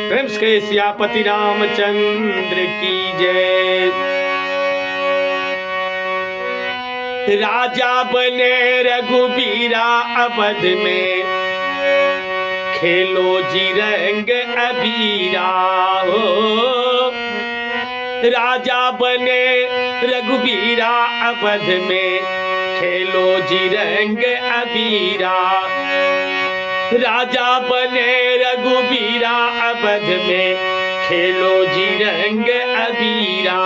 प्रेम से सियापति रामचंद्र की जय। राजा बने रघुबीरा अवध में, खेलो जी रंग अबीरा हो। राजा बने रघुबीरा अवध में, खेलो जी रंग अबीरा। राजा बने रघुबीरा अवध में, खेलो जी रंग अबीरा।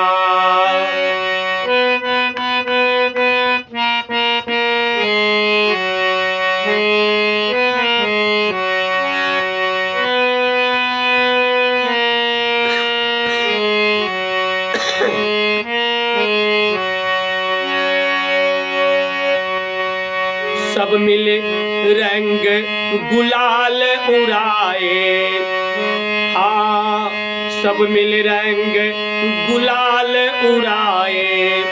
सब मिले रंग गुलाल उड़ाए, हाँ सब मिल रंग गुलाल उड़ाए।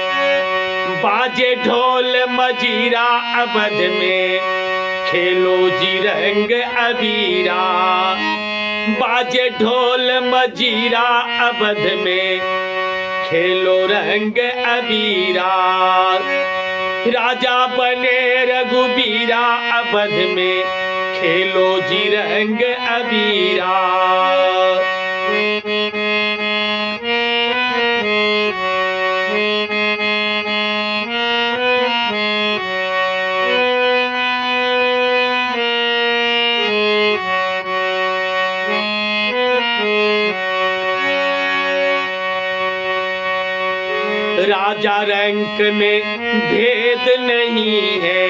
बाजे ढोल मजीरा अवध में, खेलो जी रंग अबीरा। बाजे ढोल मजीरा अवध में, खेलो रंग अबीरा। राजा बने रघुबीरा अवध में, खेलो जी रंग अबीरा। राजा रंक में भेद नहीं है,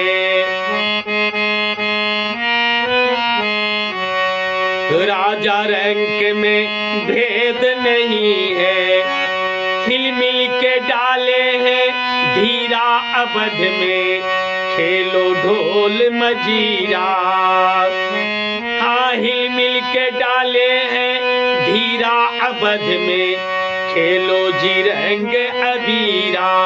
राजा रंक में भेद नहीं है। हिल मिल के डाले हैं धीरा अवध में, खेलो ढोल मजीरा। हाँ हिल मिल के डाले हैं धीरा अवध में, खेलो जी रंग अबीरा।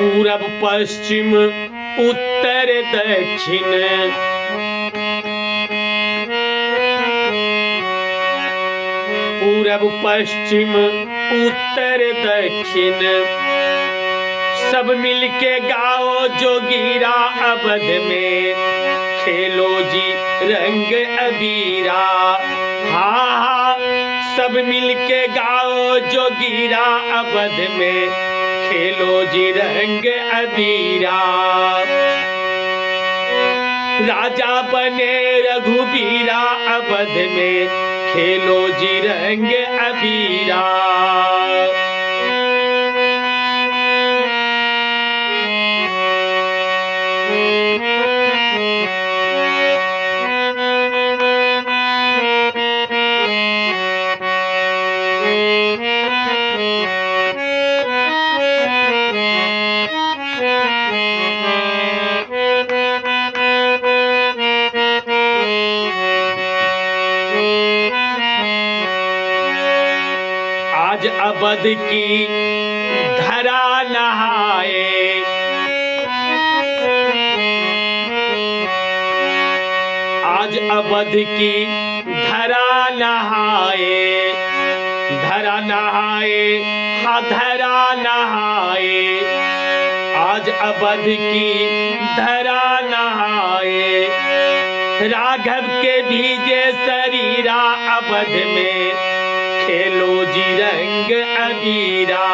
पूरब पश्चिम उत्तर दक्षिण, पूरब पश्चिम उत्तर दक्षिण। सब मिलके गाओ जोगीरा अवध में, खेलो जी रंग अबीरा। हाँ हाँ सब मिलके गाओ जोगीरा अवध में, खेलो जी रंग अबीरा। राजा बने रघुबीरा अवध में, खेलो जी रंग अबीरा। आज अवध की धरा नहाए, आज अवध की धरा नहाए। धरा नहाए हाँ धरा नहाए, आज अवध की धरा नहाए। राघव के भीजे शरीरा अवध में, खेलो जी रंग अबीरा।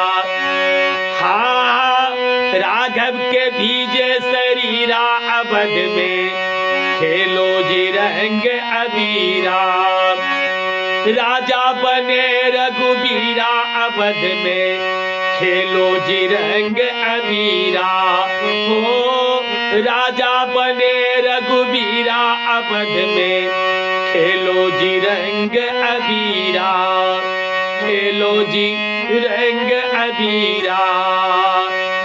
हाँ राघव के भीजे शरीरा अवध में, खेलो जी रंग अबीरा। राजा बने रघुबीरा अवध में, खेलो जी रंग अबीरा हो। राजा बने रघुबीरा अवध में, खेलो जी रंग अबीरा। खेलो जी रंग अबीरा,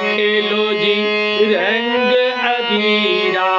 खेलो जी रंग अबीरा।